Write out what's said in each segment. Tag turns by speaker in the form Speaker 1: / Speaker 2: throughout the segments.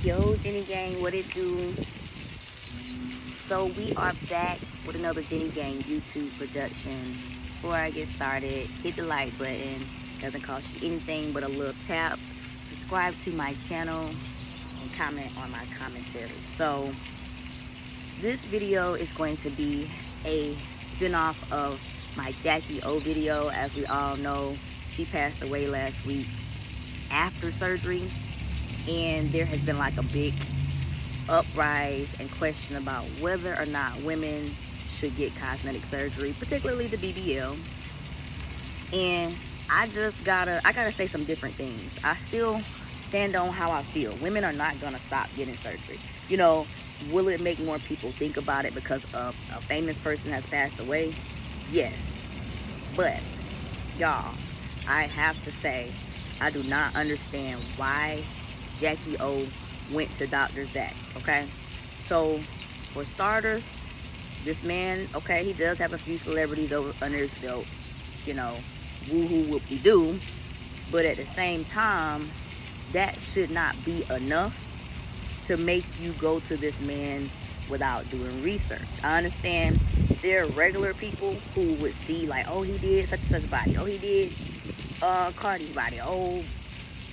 Speaker 1: Yo, Jenny Gang, what it do? So we are back with another Jenny Gang YouTube production. Before I get started, hit the like button. Doesn't cost you anything but a little tap. Subscribe to my channel and comment on my commentary. So this video is going to be a spin-off of my Jacky Oh video. As we all know, she passed away last week after surgery, and there has been like a big uprise and question about whether or not women should get cosmetic surgery, particularly the BBL. And I gotta say some different things. I still stand on how I feel. Women are not gonna stop getting surgery. You know, will it make more people think about it because a famous person has passed away? Yes. But y'all, I have to say, I do not understand why Jacky Oh went to Dr.Zach, okay? So, for starters, this man, okay, he does have a few celebrities under his belt, you know, woo-hoo, whoop-de-doo, but at the same time, that should not be enough to make you go to this man without doing research. I understand there are regular people who would see like, oh, he did such and such body, oh, he did Cardi's body, oh,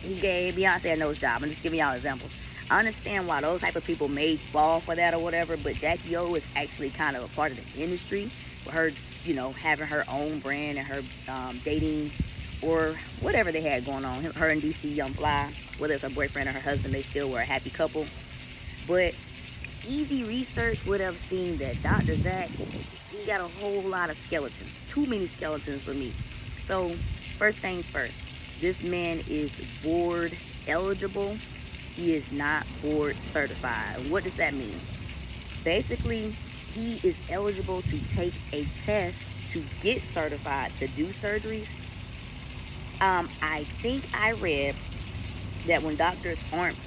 Speaker 1: he gave Beyonce a nose job. I'm just giving y'all examples. I understand why those type of people may fall for that or whatever, but Jacky Oh is actually kind of a part of the industry with her, you know, having her own brand and her dating or whatever they had going on. Her and DC Young Fly, whether it's her boyfriend or her husband, they still were a happy couple. But easy research would have seen that Dr.Zach, he got a whole lot of skeletons. Too many skeletons for me. So first things first, this man is board eligible. He is not board certified. What does that mean? Basically, he is eligible to take a test to get certified to do surgeries. I think I read that when doctors aren't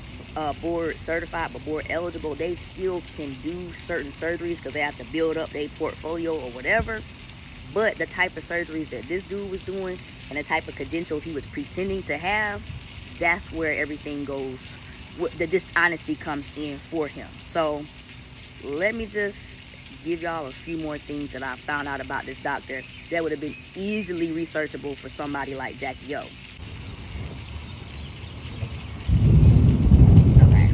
Speaker 1: board certified but board eligible, they still can do certain surgeries because they have to build up their portfolio or whatever. But the type of surgeries that this dude was doing and the type of credentials he was pretending to have, that's where everything goes. The dishonesty comes in for him. So let me just give y'all a few more things that I found out about this doctor that would have been easily researchable for somebody like Jacky Oh. Okay,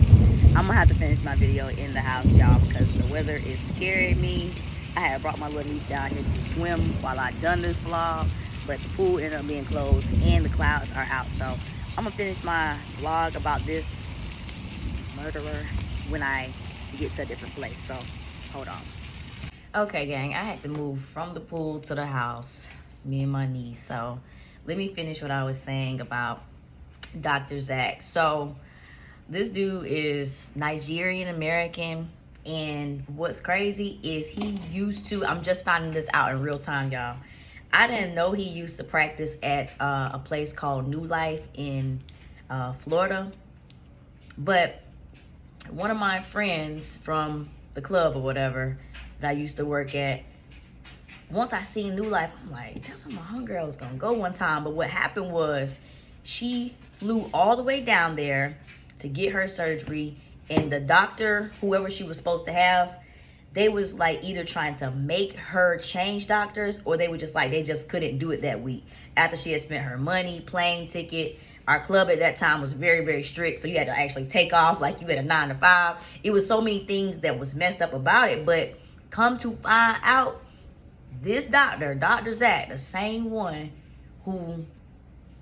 Speaker 1: I'm gonna have to finish my video in the house, y'all, because the weather is scaring me. I had brought my little niece down here to swim while I done this vlog, but the pool ended up being closed and the clouds are out. So I'm gonna finish my vlog about this murderer when I get to a different place. So hold on. Okay, gang, I had to move from the pool to the house, me and my niece. So let me finish what I was saying about Dr.Zach. So this dude is Nigerian American, and what's crazy is he used to, I'm just finding this out in real time, y'all. I didn't know he used to practice at a place called New Life in Florida. But one of my friends from the club or whatever that I used to work at, once I seen New Life, I'm like, that's where my homegirl was gonna go one time. But what happened was she flew all the way down there to get her surgery, and the doctor, whoever she was supposed to have, they was like either trying to make her change doctors, or they were just like, they just couldn't do it that week after she had spent her money, plane ticket. Our club at that time was very, very strict, so you had to actually take off like you had a 9 to 5. It was so many things that was messed up about it. But come to find out, this doctor, Dr. Zach, the same one who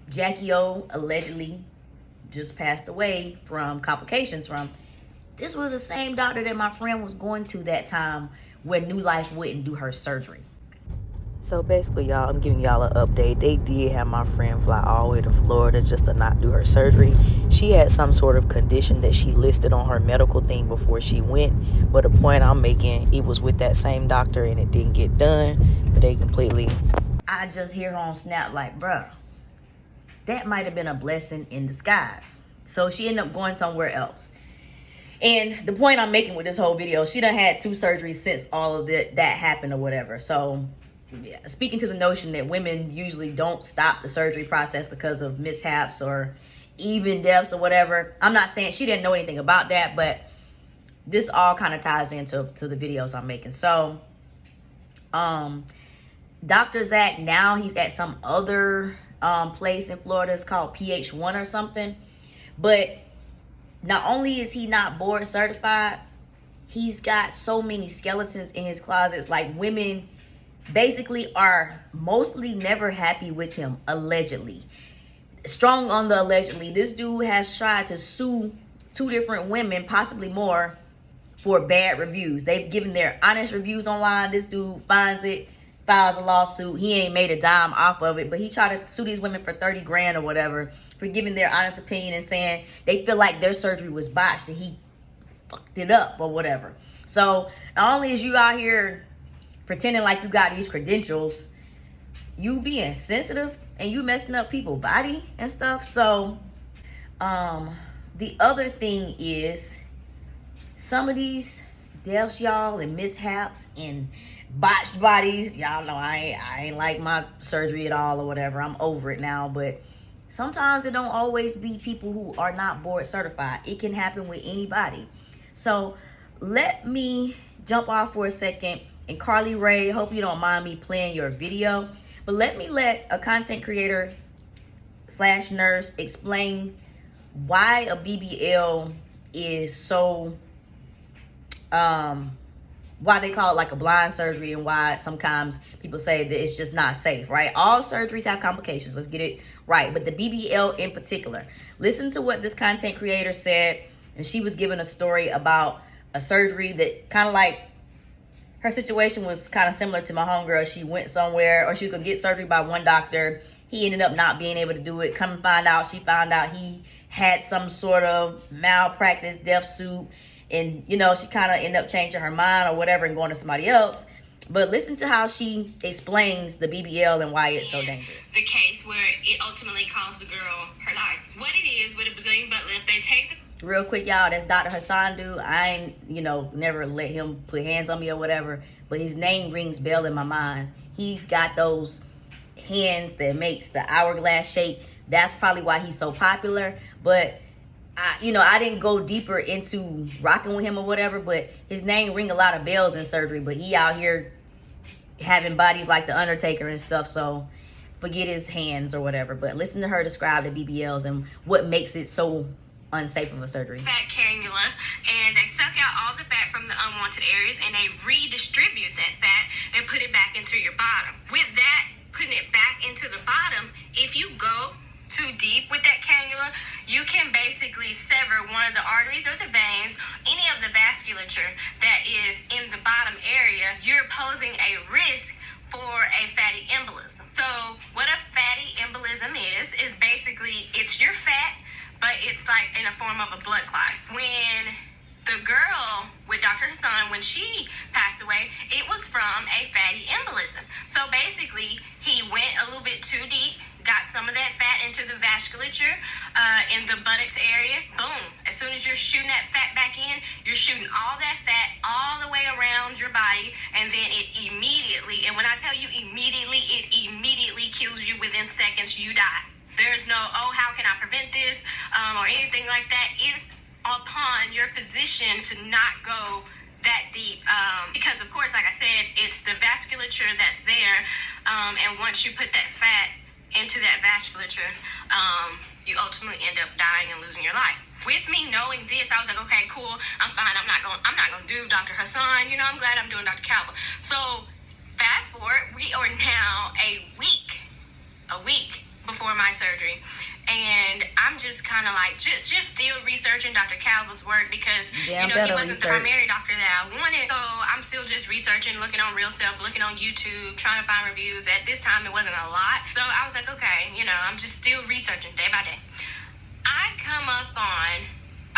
Speaker 1: Jacky Oh allegedly just passed away from complications from, this was the same doctor that my friend was going to that time when New Life wouldn't do her surgery. So basically, y'all, I'm giving y'all an update. They did have my friend fly all the way to Florida just to not do her surgery. She had some sort of condition that she listed on her medical thing before she went. But the point I'm making, it was with that same doctor and it didn't get done. But they completely... I just hear her on Snap like, bruh, that might have been a blessing in disguise. So she ended up going somewhere else. And the point I'm making with this whole video, she done had 2 surgeries since all of that happened or whatever. So yeah, speaking to the notion that women usually don't stop the surgery process because of mishaps or even depths or whatever. I'm not saying she didn't know anything about that, but this all kind of ties into the videos I'm making. So Dr. Zach, now he's at some other place in Florida. It's called PH1 or something. But not only is he not board certified, he's got so many skeletons in his closets. Like, women basically are mostly never happy with him, allegedly. Strong on the allegedly. This dude has tried to sue 2 different women, possibly more, for bad reviews. They've given their honest reviews online. This dude finds it, files a lawsuit. He ain't made a dime off of it, but he tried to sue these women for 30 grand or whatever for giving their honest opinion and saying they feel like their surgery was botched and he fucked it up or whatever. So not only is you out here pretending like you got these credentials, you being sensitive and you messing up people's body and stuff. So the other thing is, some of these deaths, y'all, and mishaps and botched bodies, y'all know I ain't like my surgery at all or whatever. I'm over it now. But sometimes it don't always be people who are not board certified. It can happen with anybody. So let me jump off for a second. And Carly Ray, hope you don't mind me playing your video, but let a content creator / nurse explain why a BBL is so why they call it like a blind surgery, and why sometimes people say that it's just not safe, right? All surgeries have complications. Let's get it right. But the BBL in particular, listen to what this content creator said. And she was given a story about a surgery that kind of like, her situation was kind of similar to my homegirl. She went somewhere, or she could get surgery by one doctor. He ended up not being able to do it. Come and find out, she found out he had some sort of malpractice death suit. And, you know, she kind of ended up changing her mind or whatever and going to somebody else. But listen to how she explains the BBL and why it's so dangerous.
Speaker 2: The case where it ultimately cost the girl her life. What it is with a Brazilian butt lift, they take the...
Speaker 1: Real quick, y'all, that's Dr. Hassan dude. I ain't, you know, never let him put hands on me or whatever. But his name rings bell in my mind. He's got those hands that makes the hourglass shape. That's probably why he's so popular. But I didn't go deeper into rocking with him or whatever, but his name ring a lot of bells in surgery. But he out here having bodies like the Undertaker and stuff, so forget his hands or whatever. But listen to her describe the BBLs and what makes it so unsafe of a surgery.
Speaker 2: Fat cannula, and they suck out all the fat from the unwanted areas, and they redistribute that fat and put it back into your bottom. With that, putting it back into the bottom, if you go too deep with that cannula, you can basically sever one of the arteries or the veins, any of the vasculature that is in the bottom area. You're posing a risk for a fatty embolism. So what a fatty embolism is basically, it's your fat, but it's like in a form of a blood clot. When the girl with Dr. Hassan, when she passed away, it was from a fatty embolism. So basically, he went a little bit too deep, got some of that fat into the vasculature in the buttocks area. Boom. As soon as you're shooting that fat back in, you're shooting all that fat all the way around your body, and then it immediately, and when I tell you immediately, it immediately kills you within seconds. You die. There's no, oh, how can I prevent this, or anything like that. It's upon your physician to not go that deep, because of course, like I said, it's the vasculature that's there, and once you put that fat into that vasculature, you ultimately end up dying and losing your life. With me knowing this, I was like, okay, cool, I'm fine. I'm not gonna do Dr. Hassan. I'm glad I'm doing Dr. Calva. So fast forward, we are now a week before my surgery, and I'm just kind of like just still researching Dr. Calva's work, because he wasn't the primary doctor that I wanted. So I'm still just researching, looking on Real Self, looking on YouTube, trying to find reviews. At this time, it wasn't a lot, so I was like, okay, I'm just still researching day by day. I come up on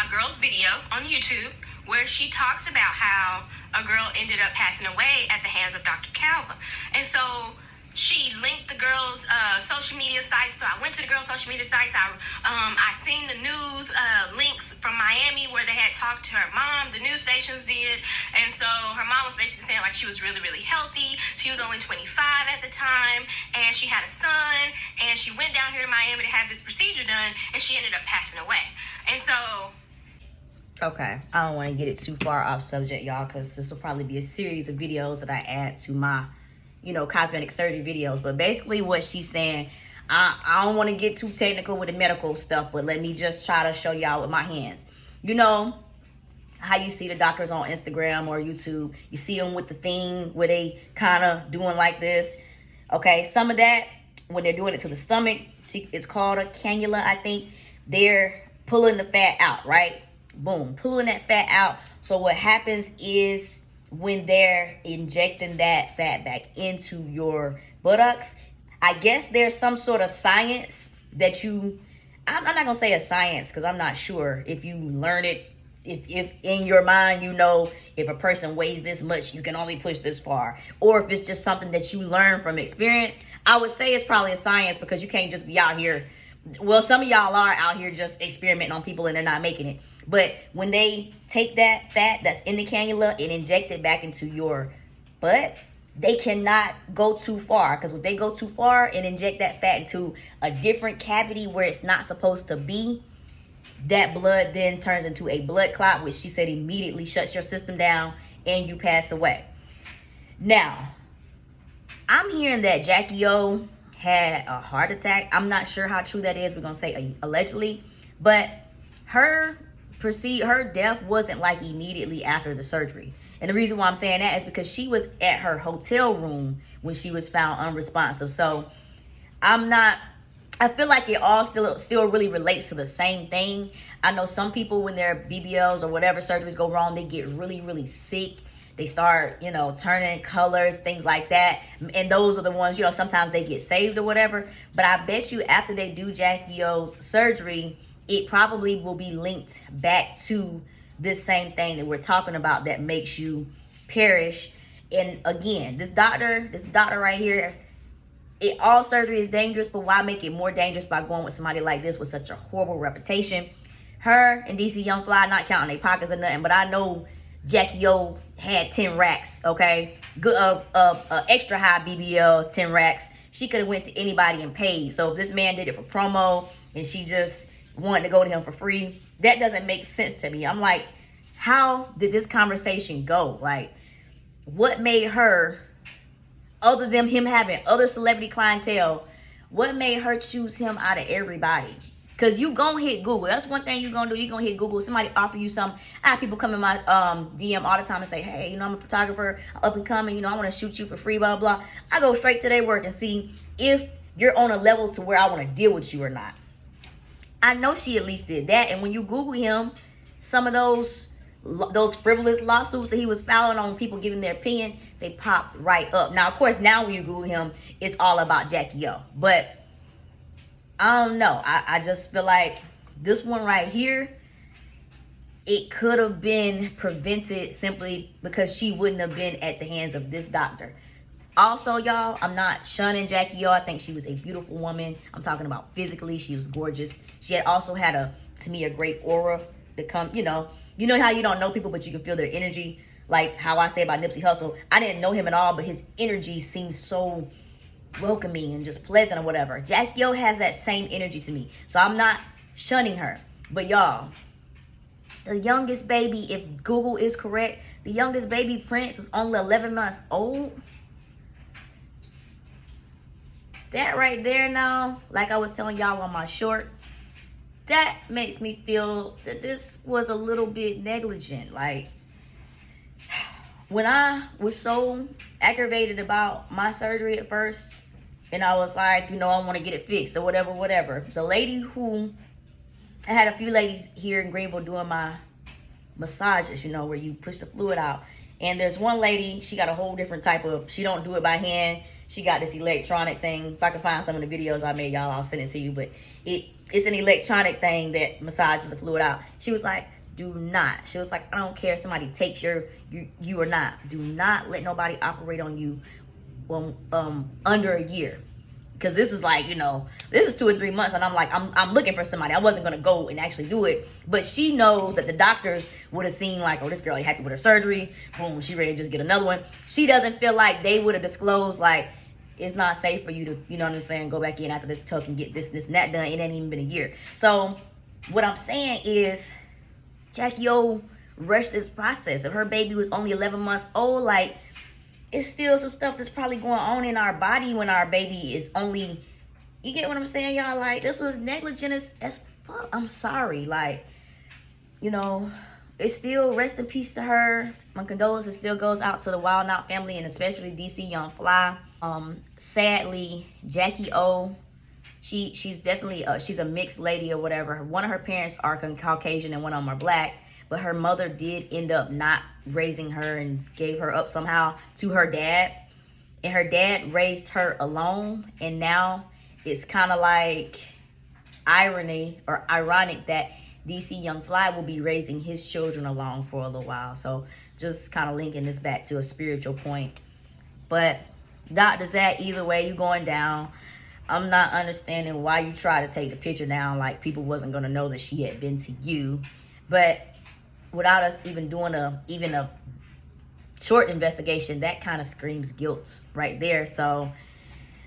Speaker 2: a girl's video on YouTube where she talks about how a girl ended up passing away at the hands of Dr. Calva, and so she linked the girl's social media sites. So I went to the girl's social media sites. I seen the news links from Miami where they had talked to her mom. The news stations did. And so her mom was basically saying like she was really, really healthy. She was only 25 at the time. And she had a son. And she went down here to Miami to have this procedure done. And she ended up passing away. And so...
Speaker 1: Okay, I don't want to get it too far off subject, y'all, because this will probably be a series of videos that I add to my, you know, cosmetic surgery videos. But basically what she's saying, I don't want to get too technical with the medical stuff, but let me just try to show y'all with my hands. You know how you see the doctors on Instagram or YouTube, you see them with the thing where they kind of doing like this. Okay, some of that, when they're doing it to the stomach, it's called a cannula, I think. They're pulling the fat out, right? Boom, pulling that fat out. So what happens is when they're injecting that fat back into your buttocks, I guess there's some sort of science that I'm not gonna say a science because I'm not sure if you learn it, if in your mind you know if a person weighs this much you can only push this far, or if it's just something that you learn from experience. I would say it's probably a science because you can't just be out here. Well, some of y'all are out here just experimenting on people and they're not making it. But when they take that fat that's in the cannula and inject it back into your butt, they cannot go too far. Because if they go too far and inject that fat into a different cavity where it's not supposed to be, that blood then turns into a blood clot, which she said immediately shuts your system down and you pass away. Now, I'm hearing that Jacky Oh had a heart attack. I'm not sure how true that is. We're going to say allegedly. But her death wasn't like immediately after the surgery. And the reason why I'm saying that is because she was at her hotel room when she was found unresponsive. So I feel like it all still really relates to the same thing. I know some people, when their BBLs or whatever surgeries go wrong, they get really, really sick. They start, turning colors, things like that. And those are the ones, sometimes they get saved or whatever. But I bet you after they do Jacky Oh's surgery, it probably will be linked back to this same thing that we're talking about that makes you perish. And again, this doctor right here, all surgery is dangerous, but why make it more dangerous by going with somebody like this with such a horrible reputation? Her and DC Young Fly, not counting their pockets or nothing, but I know Jacky Oh had 10 racks, okay? Good extra high BBLs, 10 racks. She could have went to anybody and paid. So if this man did it for promo and she just wanted to go to him for free, that doesn't make sense to me. I'm like, how did this conversation go? Like, what made her, other than him having other celebrity clientele, what made her choose him out of everybody? Because you gonna hit Google. That's one thing you gonna do. You gonna hit Google. Somebody offer you some. I have people come in my DM all the time and say, hey, I'm a photographer, up and coming, I want to shoot you for free, blah, blah. I go straight to their work and see if you're on a level to where I want to deal with you or not. I know she at least did that. And when you Google him, some of those frivolous lawsuits that he was filing on people giving their opinion, they popped right up. Now, of course, now when you Google him, it's all about Jacky Oh. But I don't know. I just feel like this one right here, it could have been prevented simply because she wouldn't have been at the hands of this doctor. Also, y'all, I'm not shunning Jacky Oh. I think she was a beautiful woman. I'm talking about physically. She was gorgeous. She had also had to me, a great aura to come, you know how you don't know people, but you can feel their energy. Like how I say about Nipsey Hussle. I didn't know him at all, but his energy seems so welcoming and just pleasant or whatever. Jacky Oh has that same energy to me. So I'm not shunning her. But y'all, the youngest baby, if Google is correct, the youngest baby, Prince, was only 11 months old. That right there now, like I was telling y'all on my short, that makes me feel that this was a little bit negligent. Like, when I was so aggravated about my surgery at first, and I was like, I want to get it fixed or whatever. The lady who, I had a few ladies here in Greenville doing my massages, where you push the fluid out. And there's one lady, she got a whole different type of, she don't do it by hand. She got this electronic thing. If I can find some of the videos I made, y'all, I'll send it to you. But it's an electronic thing that massages the fluid out. She was like, do not. She was like, I don't care if somebody takes you or not. Do not let nobody operate on you under a year. Because this was like, this is 2 or 3 months, and I'm like, I'm looking for somebody. I wasn't gonna go and actually do it, but she knows that the doctors would have seen like, oh, this girl ain't happy with her surgery. Boom, she ready to just get another one. She doesn't feel like they would have disclosed like it's not safe for you to, you know what I'm saying, go back in after this tuck and get this and that done. It ain't even been a year. So what I'm saying is, Jacky Oh rushed this process. If her baby was only 11 months old, like, it's still some stuff that's probably going on in our body when our baby is only, you get what I'm saying, y'all? Like, this was negligent as fuck. I'm sorry. Like, it's still rest in peace to her. My condolences still goes out to the Wild Out family, and especially DC Young Fly. Sadly, Jacky Oh, she's definitely, she's a mixed lady or whatever. One of her parents are Caucasian and one of them are black. But her mother did end up not raising her and gave her up somehow to her dad. And her dad raised her alone. And now it's kind of like ironic that DC Young Fly will be raising his children alone for a little while. So just kind of linking this back to a spiritual point. But Dr.Zach, either way, you going down. I'm not understanding why you try to take the picture down like people wasn't going to know that she had been to you. But without us even doing a short investigation, that kind of screams guilt right there. So,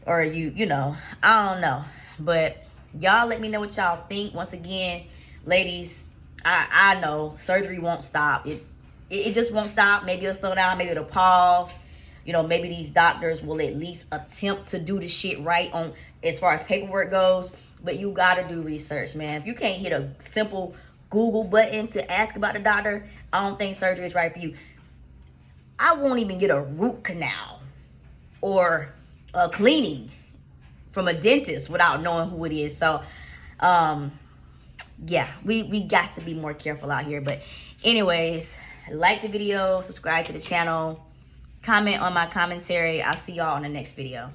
Speaker 1: or I don't know. But y'all let me know what y'all think. Once again, ladies, I know surgery won't stop. It just won't stop. Maybe it'll slow down. Maybe it'll pause. Maybe these doctors will at least attempt to do the shit right on as far as paperwork goes. But you got to do research, man. If you can't hit a simple Google button to ask about the doctor, I don't think surgery is right for you. I won't even get a root canal or a cleaning from a dentist without knowing who it is. So, yeah, we got to be more careful out here. But anyways, like the video, subscribe to the channel, comment on my commentary. I'll see y'all on the next video.